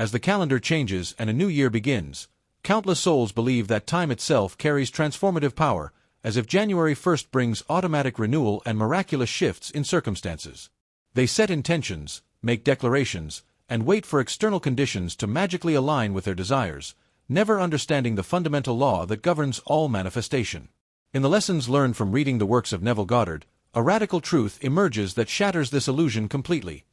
As the calendar changes and a new year begins, countless souls believe that time itself carries transformative power, as if January 1st brings automatic renewal and miraculous shifts in circumstances. They set intentions, make declarations, and wait for external conditions to magically align with their desires, never understanding the fundamental law that governs all manifestation. In the lessons learned from reading the works of Neville Goddard, a radical truth emerges that shatters this illusion completely.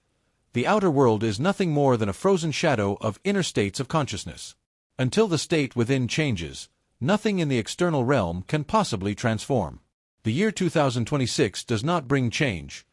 The outer world is nothing more than a frozen shadow of inner states of consciousness. Until the state within changes, nothing in the external realm can possibly transform. The year 2026 does not bring change.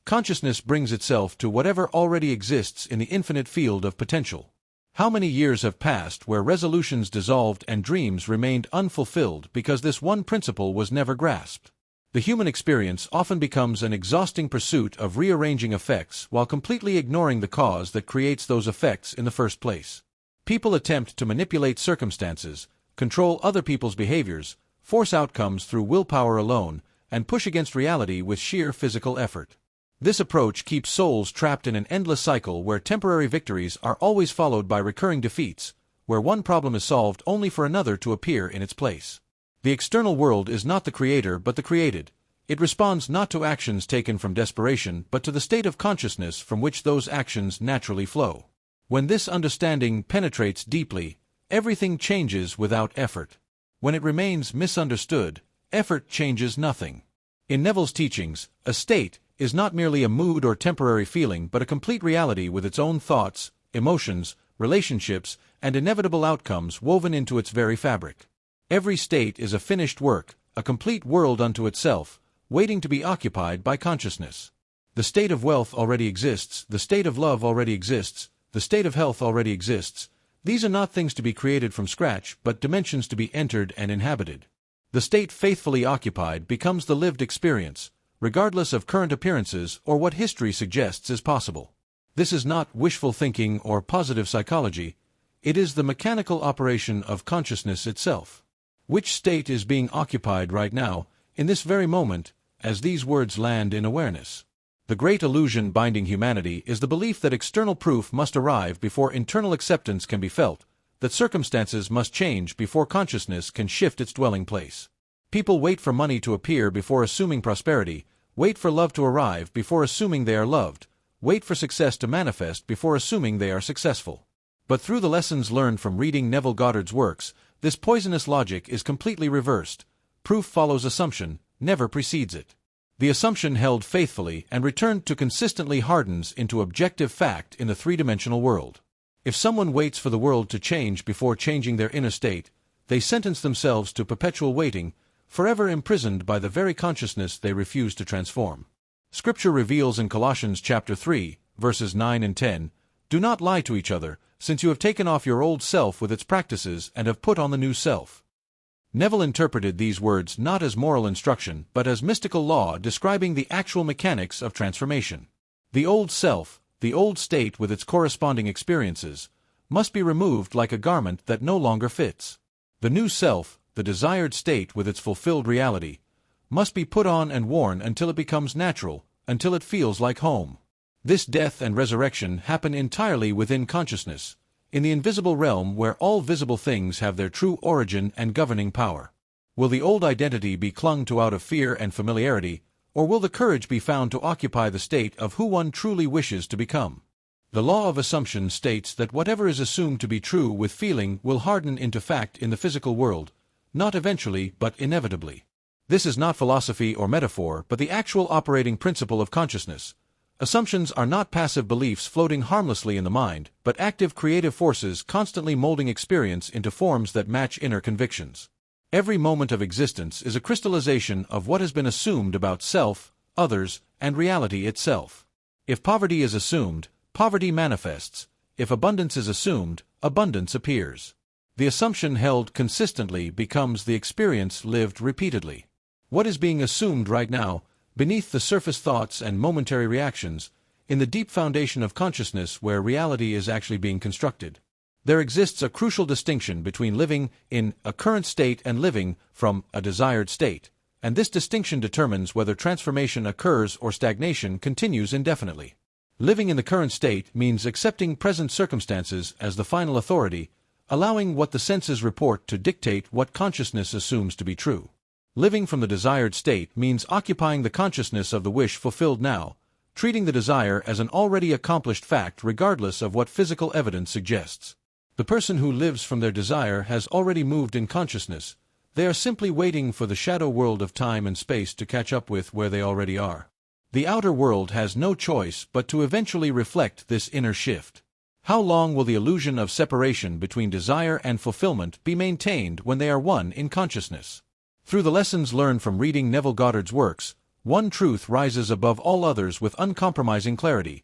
Consciousness brings itself to whatever already exists in the infinite field of potential. How many years have passed where resolutions dissolved and dreams remained unfulfilled because this one principle was never grasped? The human experience often becomes an exhausting pursuit of rearranging effects while completely ignoring the cause that creates those effects in the first place. People attempt to manipulate circumstances, control other people's behaviors, force outcomes through willpower alone, and push against reality with sheer physical effort. This approach keeps souls trapped in an endless cycle where temporary victories are always followed by recurring defeats, where one problem is solved only for another to appear in its place. The external world is not the creator but the created. It responds not to actions taken from desperation but to the state of consciousness from which those actions naturally flow. When this understanding penetrates deeply, everything changes without effort. When it remains misunderstood, effort changes nothing. In Neville's teachings, a state is not merely a mood or temporary feeling but a complete reality with its own thoughts, emotions, relationships, and inevitable outcomes woven into its very fabric. Every state is a finished work, a complete world unto itself, waiting to be occupied by consciousness. The state of wealth already exists, the state of love already exists, the state of health already exists. These are not things to be created from scratch, but dimensions to be entered and inhabited. The state faithfully occupied becomes the lived experience, regardless of current appearances or what history suggests is possible. This is not wishful thinking or positive psychology, it is the mechanical operation of consciousness itself. Which state is being occupied right now, in this very moment, as these words land in awareness? The great illusion binding humanity is the belief that external proof must arrive before internal acceptance can be felt, that circumstances must change before consciousness can shift its dwelling place. People wait for money to appear before assuming prosperity, wait for love to arrive before assuming they are loved, wait for success to manifest before assuming they are successful. But through the lessons learned from reading Neville Goddard's works, this poisonous logic is completely reversed. Proof follows assumption, never precedes it. The assumption held faithfully and returned to consistently hardens into objective fact in the three-dimensional world. If someone waits for the world to change before changing their inner state, they sentence themselves to perpetual waiting, forever imprisoned by the very consciousness they refuse to transform. Scripture reveals in Colossians chapter 3, verses 9 and 10, "Do not lie to each other, since you have taken off your old self with its practices and have put on the new self." Neville interpreted these words not as moral instruction but as mystical law describing the actual mechanics of transformation. The old self, the old state with its corresponding experiences, must be removed like a garment that no longer fits. The new self, the desired state with its fulfilled reality, must be put on and worn until it becomes natural, until it feels like home. This death and resurrection happen entirely within consciousness, in the invisible realm where all visible things have their true origin and governing power. Will the old identity be clung to out of fear and familiarity, or will the courage be found to occupy the state of who one truly wishes to become? The law of assumption states that whatever is assumed to be true with feeling will harden into fact in the physical world, not eventually but inevitably. This is not philosophy or metaphor but the actual operating principle of consciousness. Assumptions are not passive beliefs floating harmlessly in the mind, but active creative forces constantly molding experience into forms that match inner convictions. Every moment of existence is a crystallization of what has been assumed about self, others, and reality itself. If poverty is assumed, poverty manifests. If abundance is assumed, abundance appears. The assumption held consistently becomes the experience lived repeatedly. What is being assumed right now, beneath the surface thoughts and momentary reactions, in the deep foundation of consciousness where reality is actually being constructed? There exists a crucial distinction between living in a current state and living from a desired state, and this distinction determines whether transformation occurs or stagnation continues indefinitely. Living in the current state means accepting present circumstances as the final authority, allowing what the senses report to dictate what consciousness assumes to be true. Living from the desired state means occupying the consciousness of the wish fulfilled now, treating the desire as an already accomplished fact regardless of what physical evidence suggests. The person who lives from their desire has already moved in consciousness. They are simply waiting for the shadow world of time and space to catch up with where they already are. The outer world has no choice but to eventually reflect this inner shift. How long will the illusion of separation between desire and fulfillment be maintained when they are one in consciousness? Through the lessons learned from reading Neville Goddard's works, one truth rises above all others with uncompromising clarity.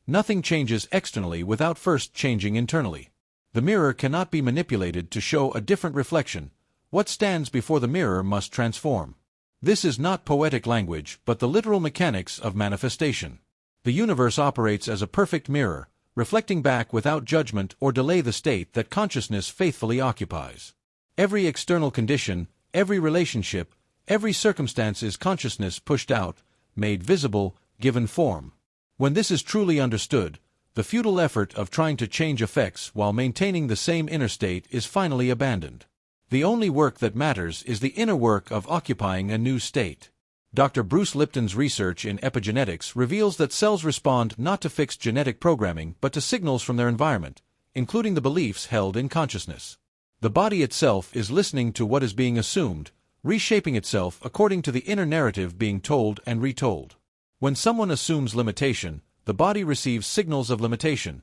Nothing changes externally without first changing internally. The mirror cannot be manipulated to show a different reflection. What stands before the mirror must transform. This is not poetic language, but the literal mechanics of manifestation. The universe operates as a perfect mirror, reflecting back without judgment or delay the state that consciousness faithfully occupies. Every external condition, every relationship, every circumstance is consciousness pushed out, made visible, given form. When this is truly understood, the futile effort of trying to change effects while maintaining the same inner state is finally abandoned. The only work that matters is the inner work of occupying a new state. Dr. Bruce Lipton's research in epigenetics reveals that cells respond not to fixed genetic programming but to signals from their environment, including the beliefs held in consciousness. The body itself is listening to what is being assumed, reshaping itself according to the inner narrative being told and retold. When someone assumes limitation, the body receives signals of limitation.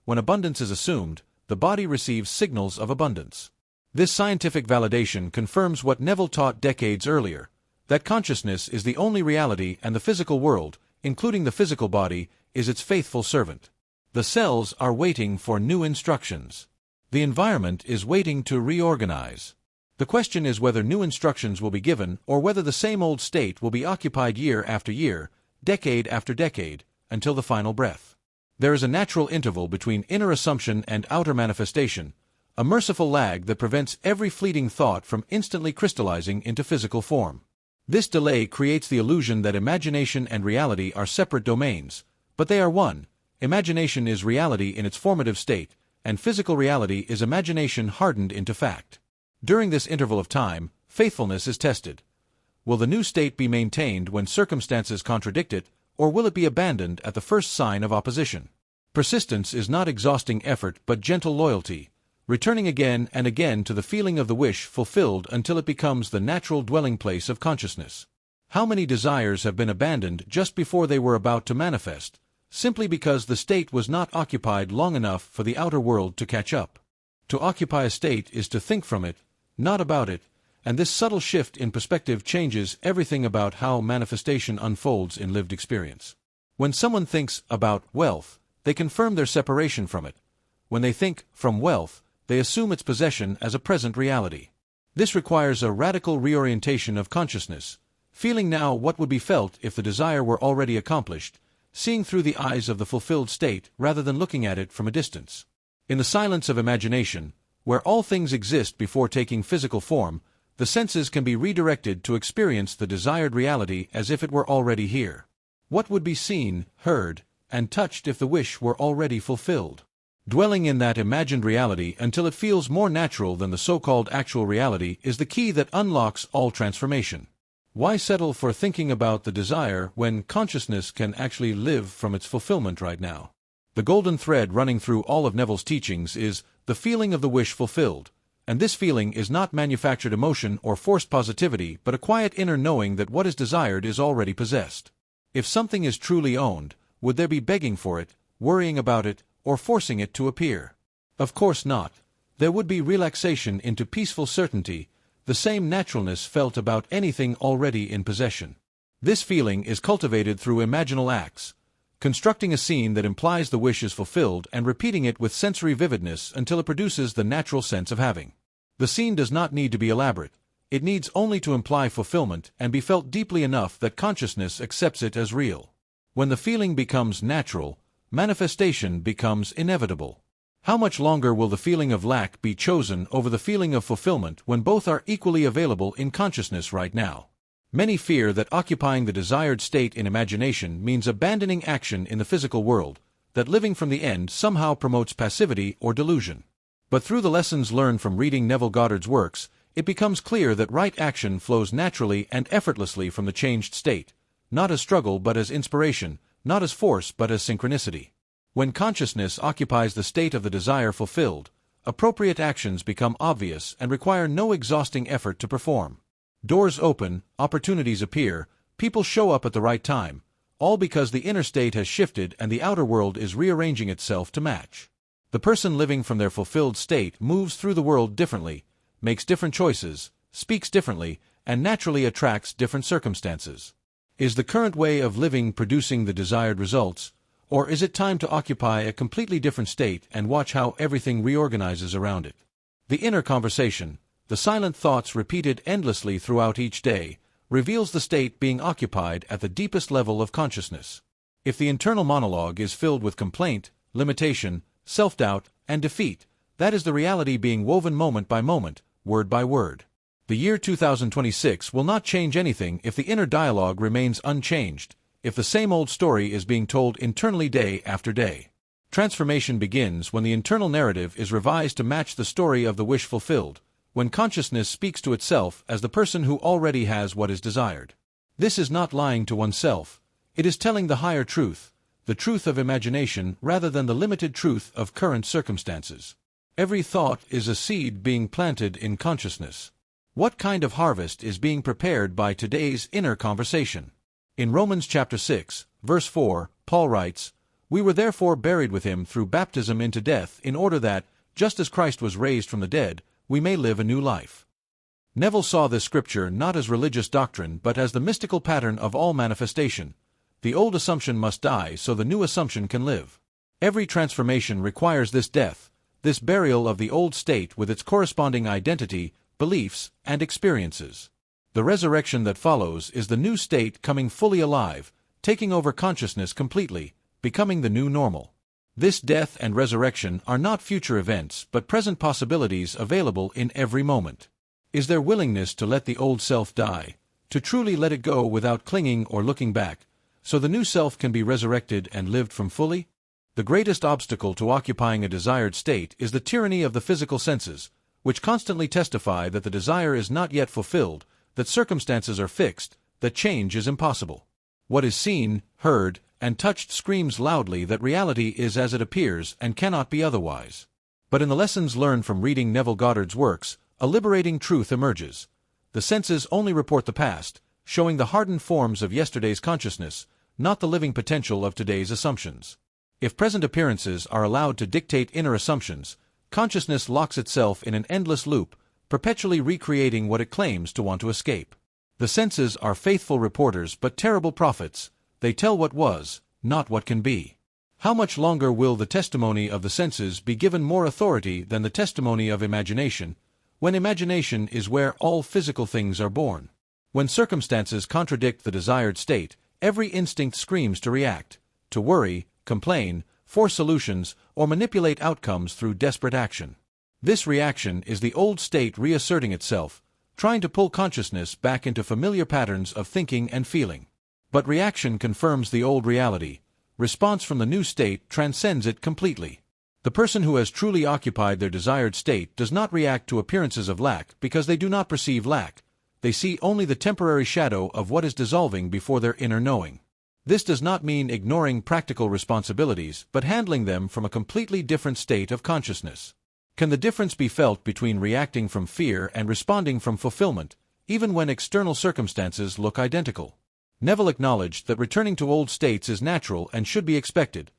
When abundance is assumed, the body receives signals of abundance. This scientific validation confirms what Neville taught decades earlier, that consciousness is the only reality and the physical world, including the physical body, is its faithful servant. The cells are waiting for new instructions. The environment is waiting to reorganize. The question is whether new instructions will be given or whether the same old state will be occupied year after year, decade after decade, until the final breath. There is a natural interval between inner assumption and outer manifestation, a merciful lag that prevents every fleeting thought from instantly crystallizing into physical form. This delay creates the illusion that imagination and reality are separate domains, but they are one. Imagination is reality in its formative state, and physical reality is imagination hardened into fact. During this interval of time, faithfulness is tested. Will the new state be maintained when circumstances contradict it, or will it be abandoned at the first sign of opposition? Persistence is not exhausting effort but gentle loyalty, returning again and again to the feeling of the wish fulfilled until it becomes the natural dwelling place of consciousness. How many desires have been abandoned just before they were about to manifest, simply because the state was not occupied long enough for the outer world to catch up? To occupy a state is to think from it, not about it, and this subtle shift in perspective changes everything about how manifestation unfolds in lived experience. When someone thinks about wealth, they confirm their separation from it. When they think from wealth, they assume its possession as a present reality. This requires a radical reorientation of consciousness, feeling now what would be felt if the desire were already accomplished, seeing through the eyes of the fulfilled state rather than looking at it from a distance. In the silence of imagination, where all things exist before taking physical form, the senses can be redirected to experience the desired reality as if it were already here. What would be seen, heard, and touched if the wish were already fulfilled? Dwelling in that imagined reality until it feels more natural than the so-called actual reality is the key that unlocks all transformation. Why settle for thinking about the desire when consciousness can actually live from its fulfillment right now? The golden thread running through all of Neville's teachings is the feeling of the wish fulfilled, and this feeling is not manufactured emotion or forced positivity but a quiet inner knowing that what is desired is already possessed. If something is truly owned, would there be begging for it, worrying about it, or forcing it to appear? Of course not. There would be relaxation into peaceful certainty, the same naturalness felt about anything already in possession. This feeling is cultivated through imaginal acts, constructing a scene that implies the wish is fulfilled and repeating it with sensory vividness until it produces the natural sense of having. The scene does not need to be elaborate. It needs only to imply fulfillment and be felt deeply enough that consciousness accepts it as real. When the feeling becomes natural, manifestation becomes inevitable. How much longer will the feeling of lack be chosen over the feeling of fulfillment when both are equally available in consciousness right now? Many fear that occupying the desired state in imagination means abandoning action in the physical world, that living from the end somehow promotes passivity or delusion. But through the lessons learned from reading Neville Goddard's works, it becomes clear that right action flows naturally and effortlessly from the changed state, not as struggle but as inspiration, not as force but as synchronicity. When consciousness occupies the state of the desire fulfilled, appropriate actions become obvious and require no exhausting effort to perform. Doors open, opportunities appear, people show up at the right time, all because the inner state has shifted and the outer world is rearranging itself to match. The person living from their fulfilled state moves through the world differently, makes different choices, speaks differently, and naturally attracts different circumstances. Is the current way of living producing the desired results, or is it time to occupy a completely different state and watch how everything reorganizes around it? The inner conversation, the silent thoughts repeated endlessly throughout each day, reveals the state being occupied at the deepest level of consciousness. If the internal monologue is filled with complaint, limitation, self-doubt, and defeat, that is the reality being woven moment by moment, word by word. The year 2026 will not change anything if the inner dialogue remains unchanged, if the same old story is being told internally day after day. Transformation begins when the internal narrative is revised to match the story of the wish fulfilled, when consciousness speaks to itself as the person who already has what is desired. This is not lying to oneself, it is telling the higher truth, the truth of imagination rather than the limited truth of current circumstances. Every thought is a seed being planted in consciousness. What kind of harvest is being prepared by today's inner conversation? In Romans chapter 6, verse 4, Paul writes, "We were therefore buried with him through baptism into death, in order that, just as Christ was raised from the dead, we may live a new life." Neville saw this scripture not as religious doctrine but as the mystical pattern of all manifestation. The old assumption must die so the new assumption can live. Every transformation requires this death, this burial of the old state with its corresponding identity, beliefs, and experiences. The resurrection that follows is the new state coming fully alive, taking over consciousness completely, becoming the new normal. This death and resurrection are not future events but present possibilities available in every moment. Is there willingness to let the old self die, to truly let it go without clinging or looking back, so the new self can be resurrected and lived from fully? The greatest obstacle to occupying a desired state is the tyranny of the physical senses, which constantly testify that the desire is not yet fulfilled, that circumstances are fixed, that change is impossible. What is seen, heard, and touched screams loudly that reality is as it appears and cannot be otherwise. But in the lessons learned from reading Neville Goddard's works, a liberating truth emerges. The senses only report the past, showing the hardened forms of yesterday's consciousness, not the living potential of today's assumptions. If present appearances are allowed to dictate inner assumptions, consciousness locks itself in an endless loop, perpetually recreating what it claims to want to escape. The senses are faithful reporters but terrible prophets. They tell what was, not what can be. How much longer will the testimony of the senses be given more authority than the testimony of imagination, when imagination is where all physical things are born? When circumstances contradict the desired state, every instinct screams to react, to worry, complain, force solutions, or manipulate outcomes through desperate action. This reaction is the old state reasserting itself, trying to pull consciousness back into familiar patterns of thinking and feeling. But reaction confirms the old reality. Response from the new state transcends it completely. The person who has truly occupied their desired state does not react to appearances of lack because they do not perceive lack. They see only the temporary shadow of what is dissolving before their inner knowing. This does not mean ignoring practical responsibilities, but handling them from a completely different state of consciousness. Can the difference be felt between reacting from fear and responding from fulfillment, even when external circumstances look identical? Neville acknowledged that returning to old states is natural and should be expected.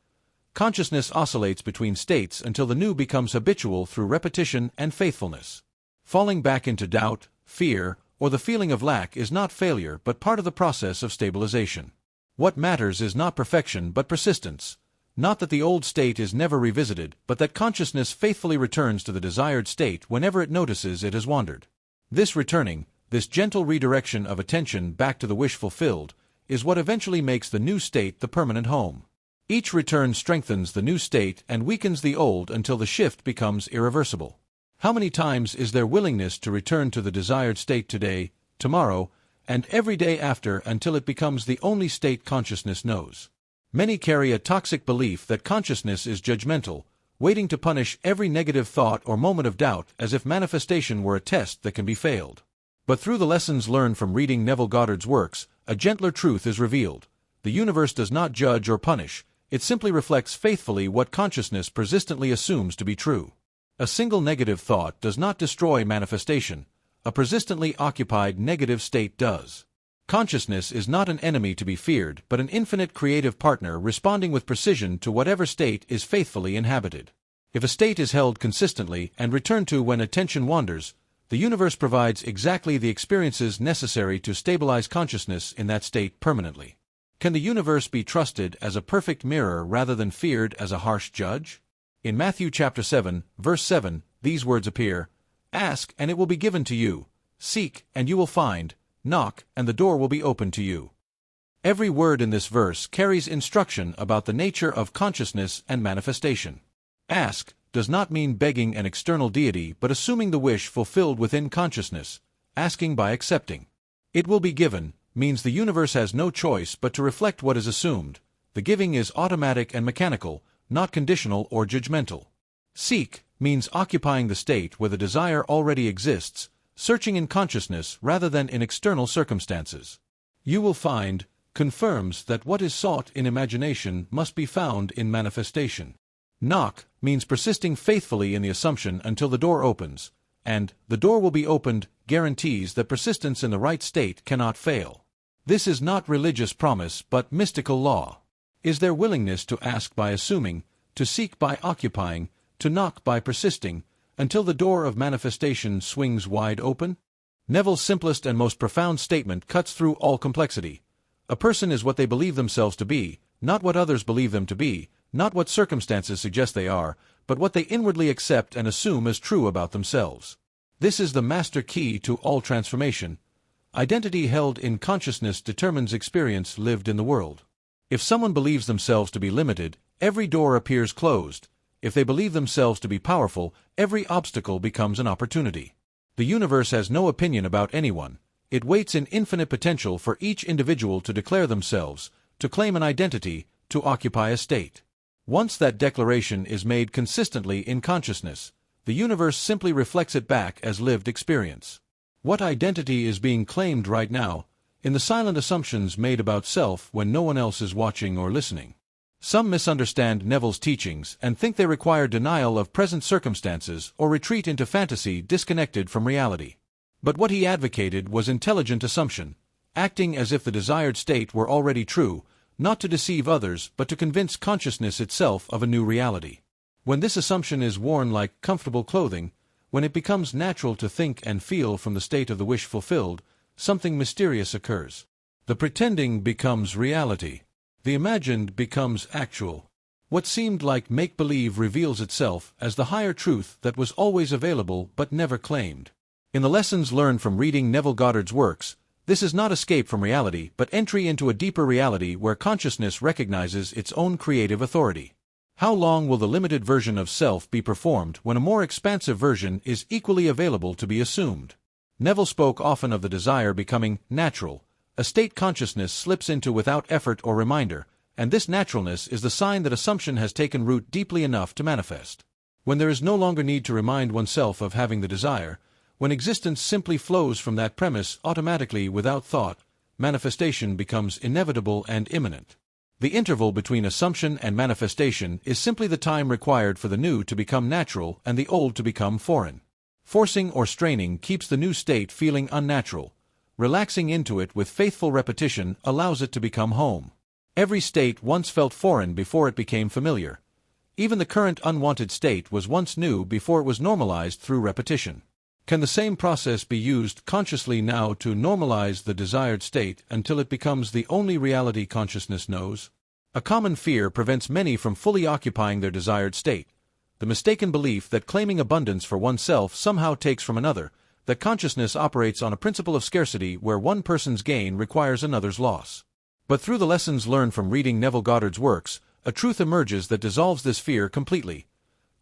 Consciousness oscillates between states until the new becomes habitual through repetition and faithfulness. Falling back into doubt, fear, or the feeling of lack is not failure but part of the process of stabilization. What matters is not perfection but persistence. Not that the old state is never revisited, but that consciousness faithfully returns to the desired state whenever it notices it has wandered. This returning, this gentle redirection of attention back to the wish fulfilled, is what eventually makes the new state the permanent home. Each return strengthens the new state and weakens the old until the shift becomes irreversible. How many times is there willingness to return to the desired state today, tomorrow, and every day after until it becomes the only state consciousness knows. Many carry a toxic belief that consciousness is judgmental, waiting to punish every negative thought or moment of doubt as if manifestation were a test that can be failed. But through the lessons learned from reading Neville Goddard's works, a gentler truth is revealed. The universe does not judge or punish, it simply reflects faithfully what consciousness persistently assumes to be true. A single negative thought does not destroy manifestation, a persistently occupied negative state does. Consciousness is not an enemy to be feared, but an infinite creative partner responding with precision to whatever state is faithfully inhabited. If a state is held consistently and returned to when attention wanders, the universe provides exactly the experiences necessary to stabilize consciousness in that state permanently. Can the universe be trusted as a perfect mirror rather than feared as a harsh judge? In Matthew chapter 7, verse 7, these words appear, "Ask, and it will be given to you. Seek, and you will find. Knock, and the door will be opened to you." Every word in this verse carries instruction about the nature of consciousness and manifestation. Ask does not mean begging an external deity but assuming the wish fulfilled within consciousness, asking by accepting. It will be given means the universe has no choice but to reflect what is assumed. The giving is automatic and mechanical, not conditional or judgmental. Seek means occupying the state where the desire already exists, searching in consciousness rather than in external circumstances. You will find confirms that what is sought in imagination must be found in manifestation. Knock means persisting faithfully in the assumption until the door opens, and the door will be opened guarantees that persistence in the right state cannot fail. This is not religious promise but mystical law. Is there willingness to ask by assuming, to seek by occupying, to knock by persisting, until the door of manifestation swings wide open? Neville's simplest and most profound statement cuts through all complexity. A person is what they believe themselves to be, not what others believe them to be, not what circumstances suggest they are, but what they inwardly accept and assume as true about themselves. This is the master key to all transformation. Identity held in consciousness determines experience lived in the world. If someone believes themselves to be limited, every door appears closed. If they believe themselves to be powerful, every obstacle becomes an opportunity. The universe has no opinion about anyone. It waits in infinite potential for each individual to declare themselves, to claim an identity, to occupy a state. Once that declaration is made consistently in consciousness, the universe simply reflects it back as lived experience. What identity is being claimed right now, in the silent assumptions made about self when no one else is watching or listening? Some misunderstand Neville's teachings and think they require denial of present circumstances or retreat into fantasy disconnected from reality. But what he advocated was intelligent assumption, acting as if the desired state were already true, not to deceive others but to convince consciousness itself of a new reality. When this assumption is worn like comfortable clothing, when it becomes natural to think and feel from the state of the wish fulfilled, something mysterious occurs. The pretending becomes reality. The imagined becomes actual. What seemed like make-believe reveals itself as the higher truth that was always available but never claimed. In the lessons learned from reading Neville Goddard's works, this is not escape from reality but entry into a deeper reality where consciousness recognizes its own creative authority. How long will the limited version of self be performed when a more expansive version is equally available to be assumed? Neville spoke often of the desire becoming natural, a state consciousness slips into without effort or reminder, and this naturalness is the sign that assumption has taken root deeply enough to manifest. When there is no longer need to remind oneself of having the desire, when existence simply flows from that premise automatically without thought, manifestation becomes inevitable and imminent. The interval between assumption and manifestation is simply the time required for the new to become natural and the old to become foreign. Forcing or straining keeps the new state feeling unnatural. Relaxing into it with faithful repetition allows it to become home. Every state once felt foreign before it became familiar. Even the current unwanted state was once new before it was normalized through repetition. Can the same process be used consciously now to normalize the desired state until it becomes the only reality consciousness knows? A common fear prevents many from fully occupying their desired state. The mistaken belief that claiming abundance for oneself somehow takes from another, that consciousness operates on a principle of scarcity where one person's gain requires another's loss. But through the lessons learned from reading Neville Goddard's works, a truth emerges that dissolves this fear completely.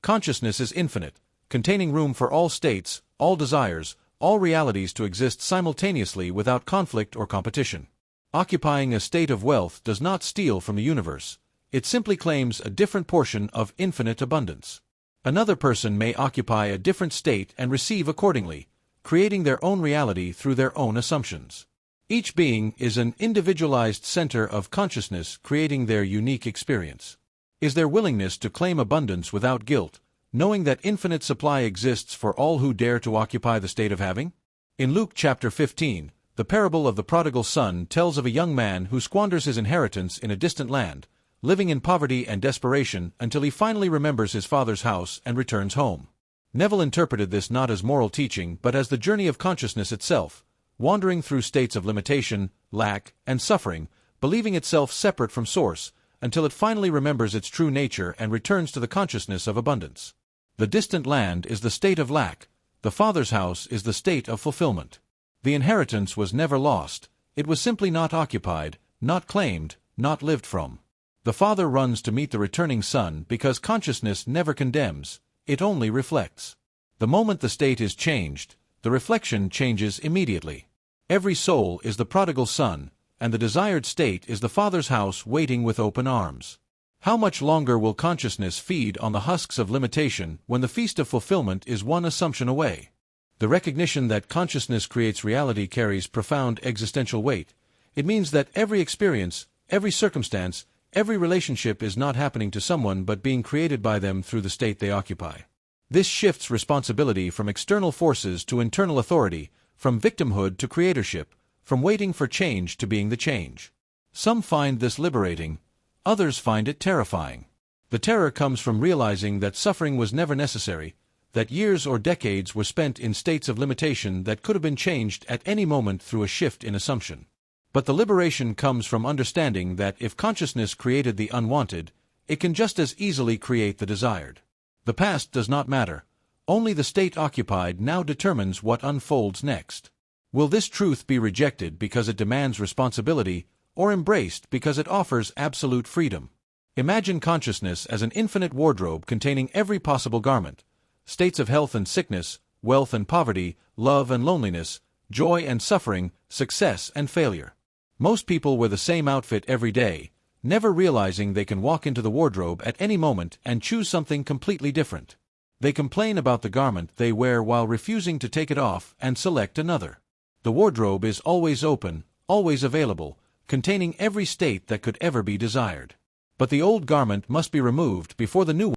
Consciousness is infinite, containing room for all states, all desires, all realities to exist simultaneously without conflict or competition. Occupying a state of wealth does not steal from the universe, it simply claims a different portion of infinite abundance. Another person may occupy a different state and receive accordingly, creating their own reality through their own assumptions. Each being is an individualized center of consciousness creating their unique experience. Is their willingness to claim abundance without guilt, knowing that infinite supply exists for all who dare to occupy the state of having? In Luke chapter 15, the parable of the prodigal son tells of a young man who squanders his inheritance in a distant land, living in poverty and desperation until he finally remembers his father's house and returns home. Neville interpreted this not as moral teaching but as the journey of consciousness itself, wandering through states of limitation, lack, and suffering, believing itself separate from source, until it finally remembers its true nature and returns to the consciousness of abundance. The distant land is the state of lack, the father's house is the state of fulfillment. The inheritance was never lost, it was simply not occupied, not claimed, not lived from. The father runs to meet the returning son because consciousness never condemns, it only reflects. The moment the state is changed, the reflection changes immediately. Every soul is the prodigal son, and the desired state is the father's house waiting with open arms. How much longer will consciousness feed on the husks of limitation when the feast of fulfillment is one assumption away? The recognition that consciousness creates reality carries profound existential weight. It means that every experience, every circumstance, every relationship is not happening to someone but being created by them through the state they occupy. This shifts responsibility from external forces to internal authority, from victimhood to creatorship, from waiting for change to being the change. Some find this liberating, others find it terrifying. The terror comes from realizing that suffering was never necessary, that years or decades were spent in states of limitation that could have been changed at any moment through a shift in assumption. But the liberation comes from understanding that if consciousness created the unwanted, it can just as easily create the desired. The past does not matter, only the state occupied now determines what unfolds next. Will this truth be rejected because it demands responsibility, or embraced because it offers absolute freedom? Imagine consciousness as an infinite wardrobe containing every possible garment, states of health and sickness, wealth and poverty, love and loneliness, joy and suffering, success and failure. Most people wear the same outfit every day, never realizing they can walk into the wardrobe at any moment and choose something completely different. They complain about the garment they wear while refusing to take it off and select another. The wardrobe is always open, always available, containing every state that could ever be desired. But the old garment must be removed before the new